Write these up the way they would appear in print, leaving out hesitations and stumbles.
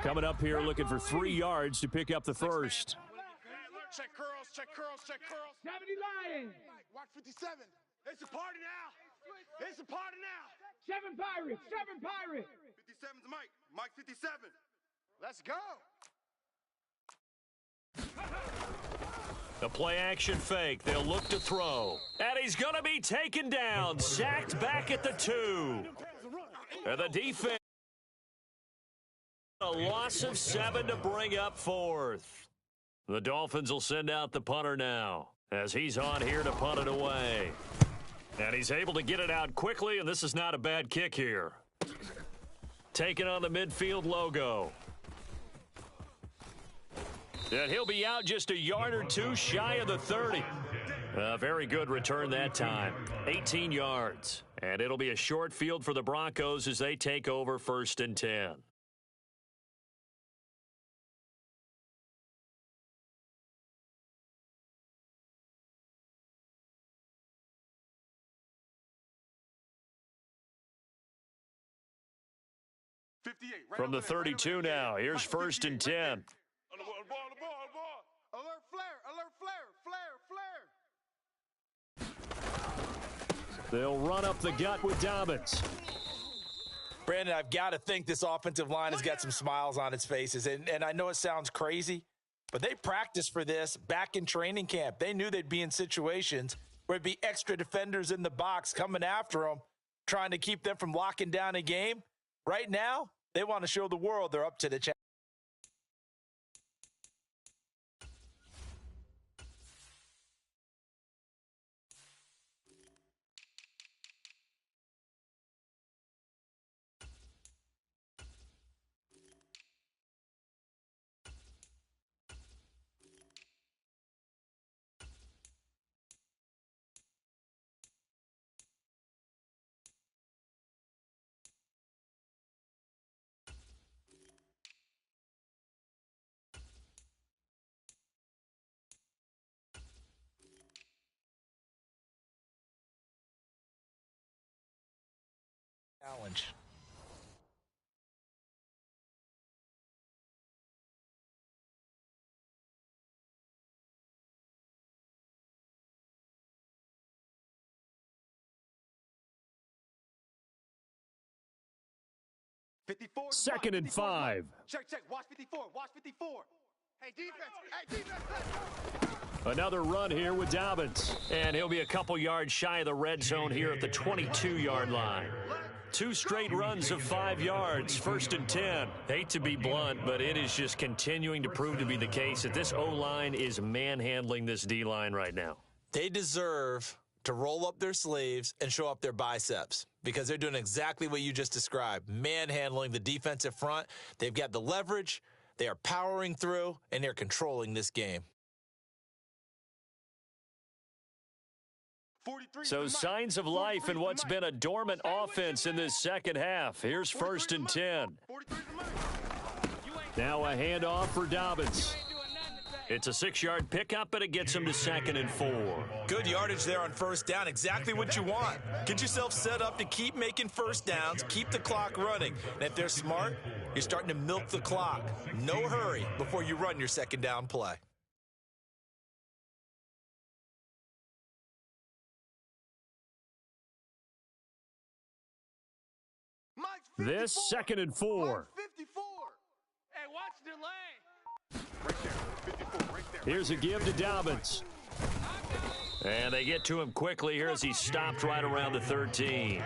Coming up here looking for 3 yards to pick up the first. Check curls, check curls, check curls. 70 Lions. Watch 57. It's a party now. It's a party now. 7 Pirates, 7 Pirates. 57's Mike. Mike 57. Let's go. The play action fake. They'll look to throw. And he's going to be taken down. Sacked back at the 2. And the defense. A loss of 7 to bring up 4th. The Dolphins will send out the punter now as he's on here to punt it away. And he's able to get it out quickly, and this is not a bad kick here. Taking on the midfield logo. And he'll be out just a yard or 2 shy of the 30. A very good return that time. 18 yards. And it'll be a short field for the Broncos as they take over 1st and 10. From the 32 now, here's 1st and 10. Alert flare, alert flare, flare. They'll run up the gut with Dobbins. Brandon, I've got to think this offensive line has got some smiles on its faces. And I know it sounds crazy, but they practiced for this back in training camp. They knew they'd be in situations where it'd be extra defenders in the box coming after them, trying to keep them from locking down a game. Right now, they want to show the world they're up to the challenge. Challenge. Second and 5. Check, watch 54, watch 54. Hey, defense, Another run here with Dobbins. And he'll be a couple yards shy of the red zone here at the 22-yard line. 2 straight runs of 5 yards, 1st and 10. Hate to be blunt, but it is just continuing to prove to be the case that this O-line is manhandling this D-line right now. They deserve to roll up their sleeves and show up their biceps because they're doing exactly what you just described, manhandling the defensive front. They've got the leverage, they are powering through, and they're controlling this game. So signs of life in what's been a dormant offense in this second half. Here's 1st and 10. Now a handoff for Dobbins. It's a 6-yard pickup, and it gets him to 2nd and 4. Good yardage there on 1st down. Exactly what you want. Get yourself set up to keep making 1st downs, keep the clock running. And if they're smart, you're starting to milk the clock. No hurry before you run your 2nd down play. This 2nd and 4. 54. Hey, watch the lane. Right there, 54, right there. Here's a give to Dobbins. And they get to him quickly here as he stopped right around the 13.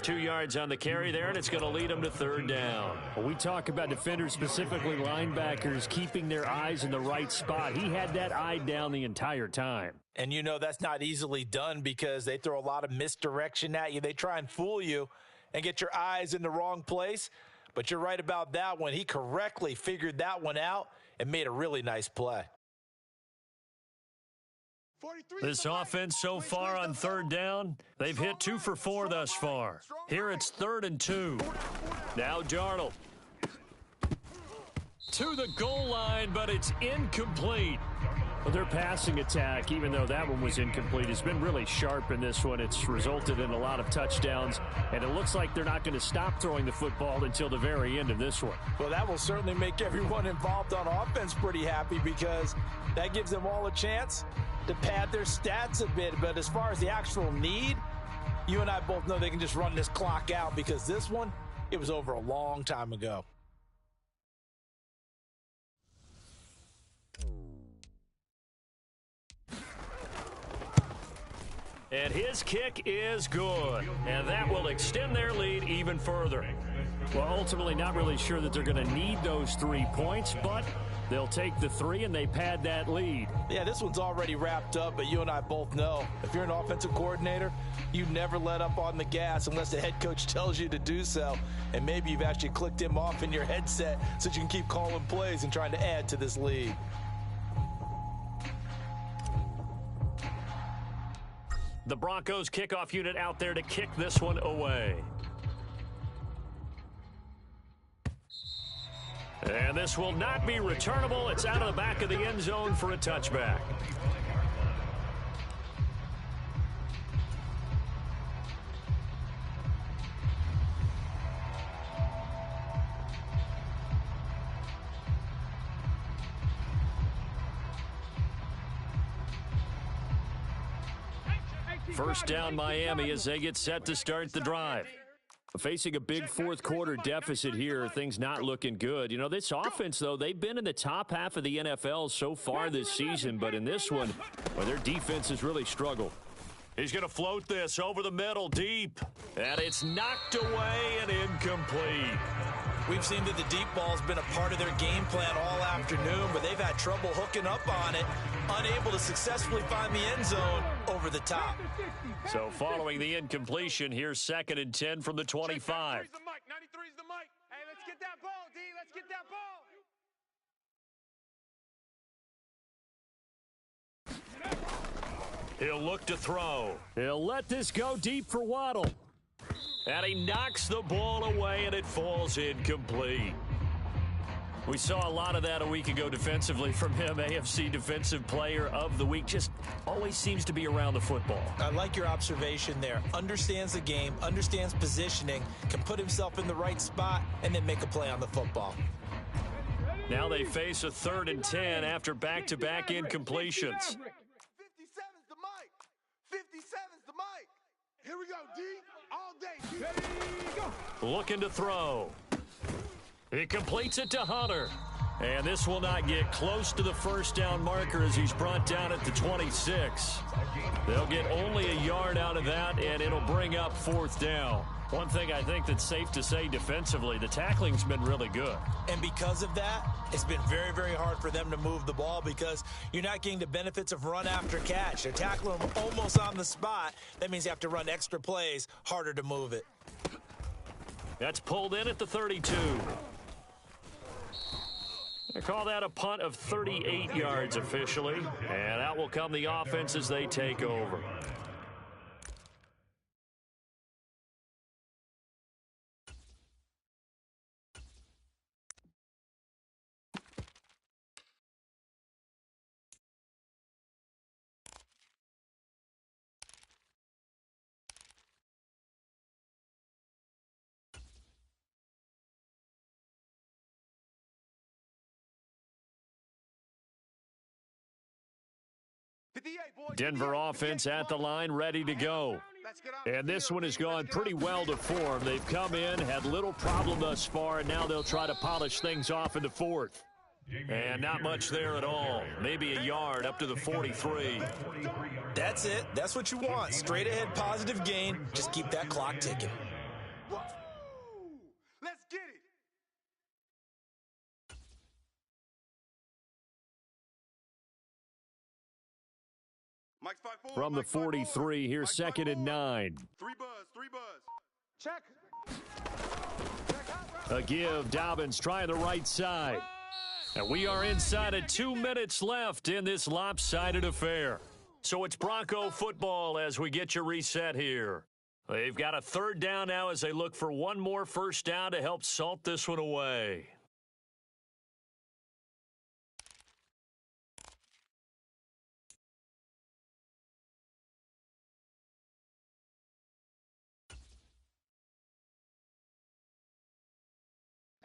2 yards on the carry there, and it's going to lead him to 3rd down. Well, we talk about defenders, specifically linebackers, keeping their eyes in the right spot. He had that eye down the entire time. And you know that's not easily done because they throw a lot of misdirection at you. They try and fool you and get your eyes in the wrong place. But you're right about that one. He correctly figured that one out and made a really nice play. This offense so far on 3rd down, they've hit 2 for 4 thus far. Here it's 3rd and 2. Now Darnold. To the goal line, but it's incomplete. Well, their passing attack, even though that one was incomplete, has been really sharp in this one. It's resulted in a lot of touchdowns, and it looks like they're not going to stop throwing the football until the very end of this one. Well, that will certainly make everyone involved on offense pretty happy because that gives them all a chance to pad their stats a bit. But as far as the actual need, you and I both know they can just run this clock out because this one, it was over a long time ago. And his kick is good, and that will extend their lead even further. Well, ultimately, not really sure that they're going to need those 3 points, but they'll take the 3 and they pad that lead. Yeah, this one's already wrapped up, but you and I both know if you're an offensive coordinator, you never let up on the gas unless the head coach tells you to do so. And maybe you've actually clicked him off in your headset so you can keep calling plays and trying to add to this lead. The Broncos kickoff unit out there to kick this one away. And this will not be returnable. It's out of the back of the end zone for a touchback. First down, Miami, as they get set to start the drive. Facing a big fourth quarter deficit here, things not looking good. You know, this offense, though, they've been in the top half of the NFL so far this season, but in this one, well, their defense has really struggled. He's going to float this over the middle deep, and it's knocked away and incomplete. We've seen that the deep ball's been a part of their game plan all afternoon, but they've had trouble hooking up on it, unable to successfully find the end zone over the top. So following the incompletion, here's 2nd and 10 from the 25. 93's the mic. 93's the mic. Hey, let's get that ball, D. Let's get that ball. He'll look to throw. He'll let this go deep for Waddle. And he knocks the ball away, and it falls incomplete. We saw a lot of that a week ago defensively from him. AFC Defensive Player of the Week. Just always seems to be around the football. I like your observation there. Understands the game, understands positioning, can put himself in the right spot, and then make a play on the football. Now they face a 3rd and 10 after back-to-back incompletions. 57's the mic. 57's the mic. Here we go, D. All day, D. Ready, go. Looking to throw. He completes it to Hunter. And this will not get close to the first down marker as he's brought down at the 26. They'll get only a yard out of that, and it'll bring up 4th down. One thing I think that's safe to say defensively, the tackling's been really good. And because of that, it's been very, very hard for them to move the ball because you're not getting the benefits of run after catch. They're tackling them almost on the spot. That means you have to run extra plays, harder to move it. That's pulled in at the 32. They call that a punt of 38 yards officially, and out will come the offense as they take over. Denver offense at the line, ready to go. And this one has gone pretty well to form. They've come in, had little problem thus far, and now they'll try to polish things off in the 4th. And not much there at all. Maybe a yard up to the 43. That's it. That's what you want. Straight ahead positive gain. Just keep that clock ticking. Let's get it. Mike's 5-4. From the 43, here's 2nd and 9. 3 buzz. Check. A give, Dobbins trying the right side. And we are inside of 2 minutes left in this lopsided affair. So it's Bronco football as we get you reset here. They've got a 3rd down now as they look for one more first down to help salt this one away.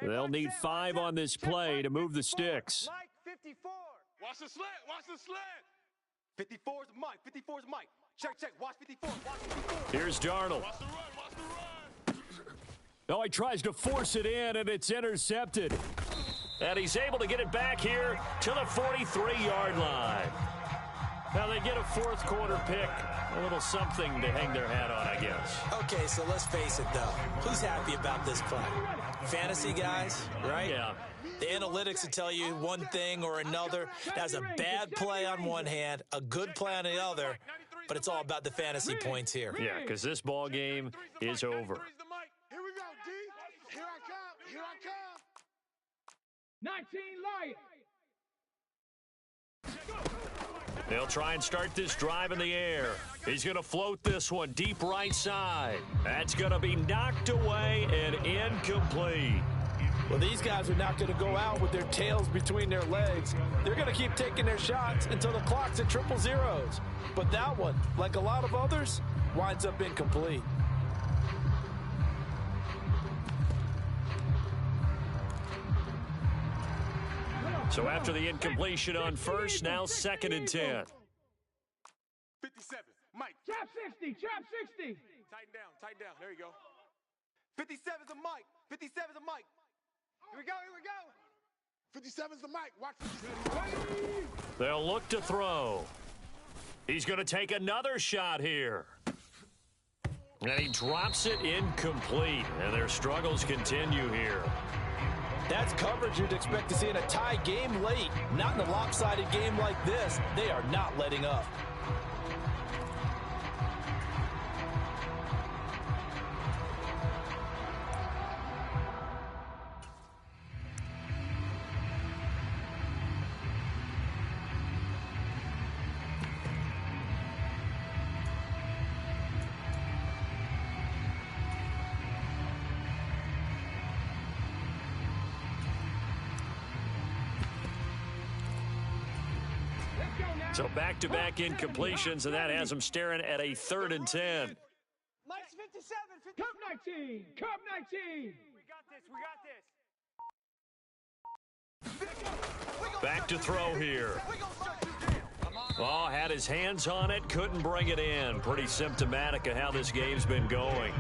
They'll need 5 on this play to move the sticks. Mike, 54. Watch the slant. Watch the slant. 54's Mike. 54's Mike. Check. Watch 54. Watch 54. Here's Darnold. Watch the run. Watch the run. Oh, he tries to force it in, and it's intercepted. And he's able to get it back here to the 43-yard line. Now they get a fourth quarter pick. A little something to hang their hat on, I guess. Okay, so let's face it, though. Who's happy about this play? Fantasy guys, right? Yeah. The analytics will tell you one thing or another. That's a bad play on one hand, a good play on the other, but it's all about the fantasy points here. Yeah, because this ball game is over. Here we go, D. Here I come. Here I come. 19 Lions. They'll try and start this drive in the air. He's going to float this one deep right side. That's going to be knocked away and incomplete. Well, these guys are not going to go out with their tails between their legs. They're going to keep taking their shots until the clock's at triple zeros. But that one, like a lot of others, winds up incomplete. So after the incompletion on first, now 2nd and 10. 57. Mike. Trap 60. Trap 60. Tighten down. Tighten down. There you go. 57's a Mike. 57's a Mike. Here we go. Here we go. 57's the Mike. Watch this. They'll look to throw. He's going to take another shot here. And he drops it incomplete. And their struggles continue here. That's coverage you'd expect to see in a tie game late. Not in a lopsided game like this. They are not letting up. So back-to-back incompletions, and that has them staring at a 3rd and 10. Mike's 57. Cup 19. Cup 19. We got this. Back to throw here. Oh, had his hands on it, couldn't bring it in. Pretty symptomatic of how this game's been going.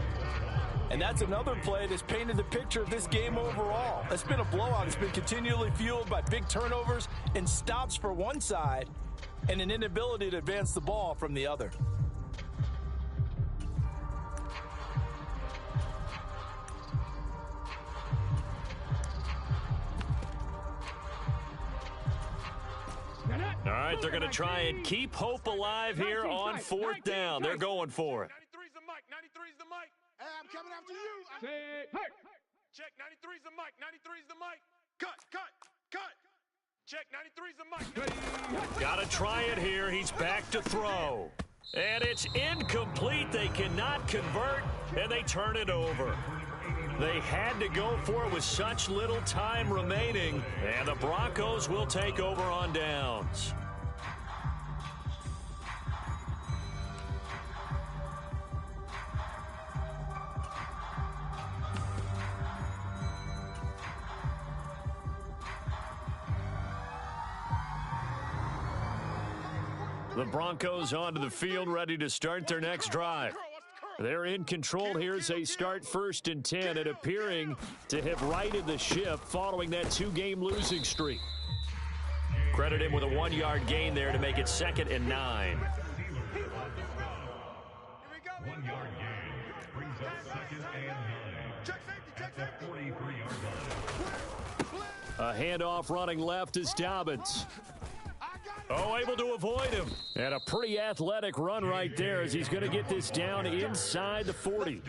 And that's another play that's painted the picture of this game overall. It's been a blowout. It's been continually fueled by big turnovers and stops for one side and an inability to advance the ball from the other. All right, they're going to try and keep hope alive here on 4th down. They're going for it. 93's the Mike. 93's the Mike. Hey, I'm coming after you. Say, hey. Check. 93's the Mike. 93's the Mike. Cut. Check. 93's the Mike. Got to try it here. He's back to throw. And it's incomplete. They cannot convert, and they turn it over. They had to go for it with such little time remaining, and the Broncos will take over on downs. The Broncos onto the field, ready to start their next drive. They're in control here as they start 1st and 10 and appearing to have righted the ship following that 2-game losing streak. Credit him with a 1-yard gain there to make it 2nd and 9. 1-yard gain brings up 2nd and 9. At the 43-yard line. A handoff running left is Dobbins. Oh, able to avoid him. And a pretty athletic run right there as he's going to get this down inside the 40.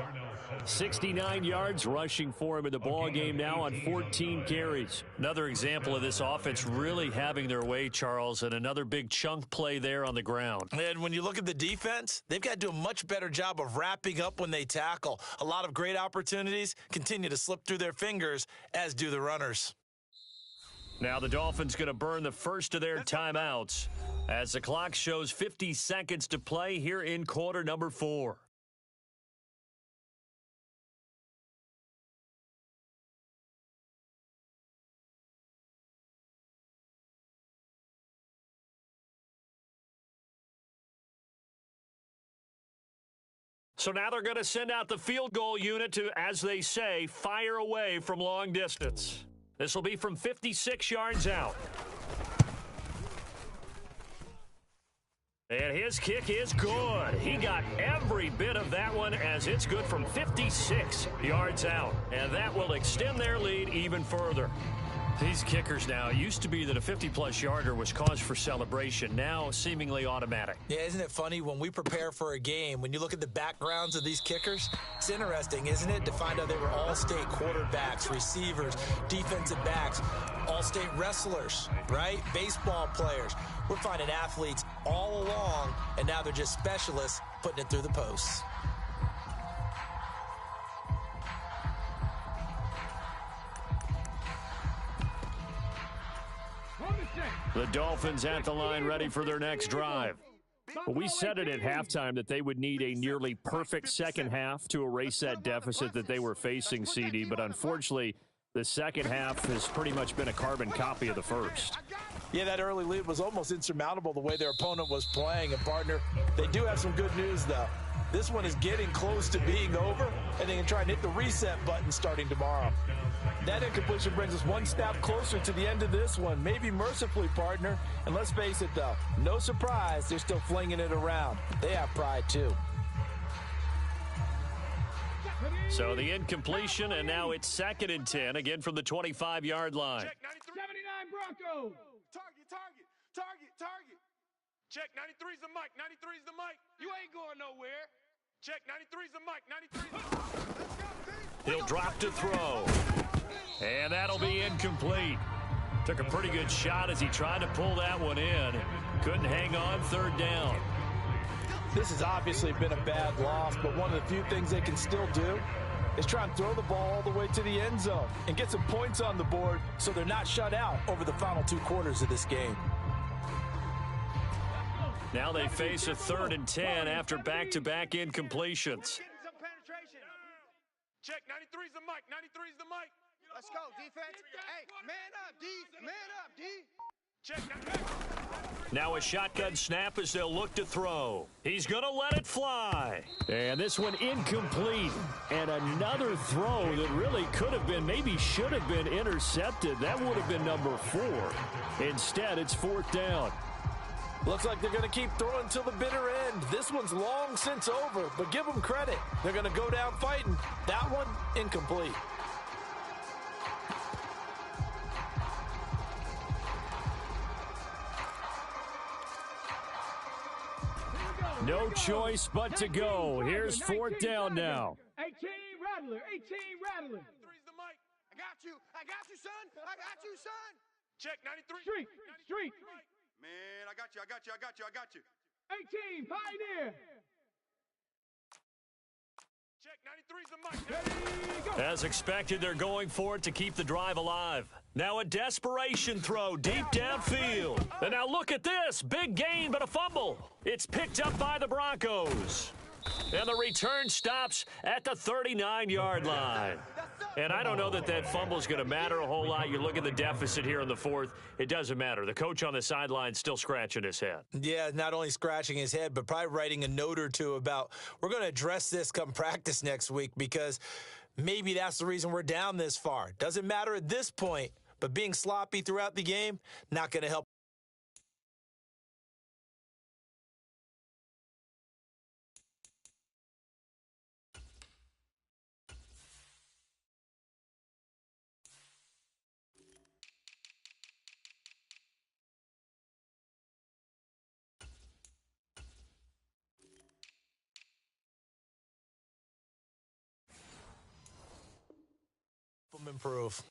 69 yards rushing for him in the ball game now on 14 carries. Another example of this offense really having their way, Charles, and another big chunk play there on the ground. And when you look at the defense, they've got to do a much better job of wrapping up when they tackle. A lot of great opportunities continue to slip through their fingers, as do the runners. Now the Dolphins going to burn the first of their timeouts as the clock shows 50 seconds to play here in quarter number 4. So now they're going to send out the field goal unit to, as they say, fire away from long distance. This will be from 56 yards out. And his kick is good. He got every bit of that one as it's good from 56 yards out. And that will extend their lead even further. These kickers now, it used to be that a 50-plus yarder was cause for celebration. Now, seemingly automatic. Yeah, isn't it funny when we prepare for a game, when you look at the backgrounds of these kickers, it's interesting, isn't it, to find out they were all-state quarterbacks, receivers, defensive backs, all-state wrestlers, right? Baseball players. We're finding athletes all along, and now they're just specialists putting it through the posts. The Dolphins at the line ready for their next drive. Well, we said it at halftime that they would need a nearly perfect second half to erase that deficit that they were facing, CD, but unfortunately, the second half has pretty much been a carbon copy of the first. Yeah, that early lead was almost insurmountable the way their opponent was playing. And, partner, they do have some good news, though. This one is getting close to being over, and they can try and hit the reset button starting tomorrow. That incompletion brings us one step closer to the end of this one, maybe mercifully, partner. And let's face it, though, no surprise, they're still flinging it around. They have pride, too. So the incompletion, and now it's 2nd and 10, again from the 25-yard line. Check 79 Broncos. Target. Check 93's the mic. 93's the mic. You ain't going nowhere. Check 93's the mic. 93's the mic. He'll drop to throw. And that'll be incomplete. Took a pretty good shot as he tried to pull that one in. Couldn't hang on 3rd down. This has obviously been a bad loss, but one of the few things they can still do is try and throw the ball all the way to the end zone and get some points on the board so they're not shut out over the final 2 quarters of this game. Now they face a 3rd and 10 after back-to-back incompletions. Check 93's the mic. 93's the mic. Let's go, defense. Hey, man up, D. Man up, D. Check. Now a shotgun snap as they'll look to throw. He's going to let it fly. And this one incomplete. And another throw that really could have been, maybe should have been intercepted. That would have been number 4. Instead, it's 4th down. Looks like they're going to keep throwing till the bitter end. This one's long since over, but give them credit. They're going to go down fighting. That one, incomplete. No choice but to go. Here's 4th down now. 18 Rattler. I got you, son. Check 93. Street. Man, I got you. 18 Pioneer. Check 93's the mic. As expected, they're going for it to keep the drive alive. Now a desperation throw deep downfield. And now look at this. Big gain, but a fumble. It's picked up by the Broncos. And the return stops at the 39-yard line. And I don't know that that fumble is going to matter a whole lot. You look at the deficit here in the 4th. It doesn't matter. The coach on the sideline still scratching his head. Yeah, not only scratching his head, but probably writing a note or two about we're going to address this come practice next week because maybe that's the reason we're down this far. Doesn't matter at this point, but being sloppy throughout the game, not going to help. Improve.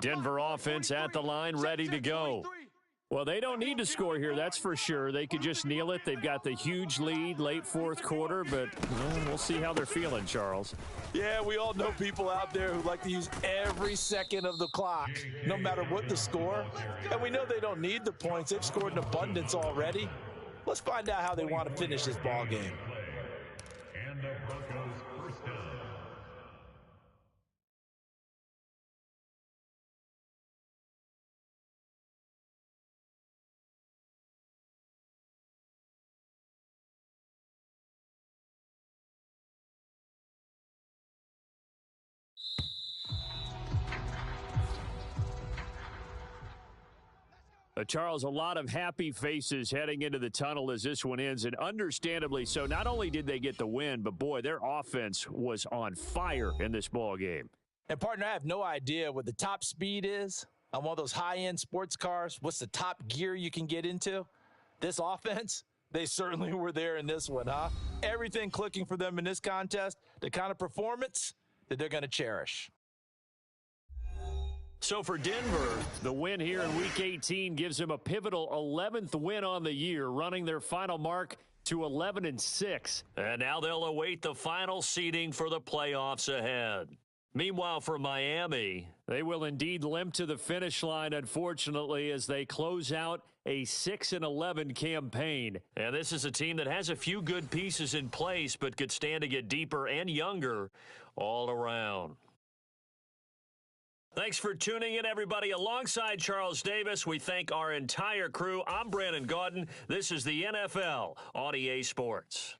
Denver offense at the line, ready to go. Well, they don't need to score here, that's for sure. They could just kneel it. They've got the huge lead late 4th quarter, but we'll see how they're feeling, Charles. Yeah, we all know people out there who like to use every second of the clock, no matter what the score. And we know they don't need the points. They've scored in abundance already. Let's find out how they want to finish this ball game. the Broncos first down. Charles, a lot of happy faces heading into the tunnel as this one ends, and understandably so. Not only did they get the win, but, boy, their offense was on fire in this ball game. And, partner, I have no idea what the top speed is on one of those high-end sports cars. What's the top gear you can get into? This offense, they certainly were there in this one, huh? Everything clicking for them in this contest, the kind of performance that they're going to cherish. So for Denver, the win here in Week 18 gives them a pivotal 11th win on the year, running their final mark to 11-6. And now they'll await the final seeding for the playoffs ahead. Meanwhile, for Miami, they will indeed limp to the finish line, unfortunately, as they close out a 6-11 campaign. And this is a team that has a few good pieces in place, but could stand to get deeper and younger all around. Thanks for tuning in, everybody. Alongside Charles Davis, we thank our entire crew. I'm Brandon Gaudin. This is the NFL on EA Sports.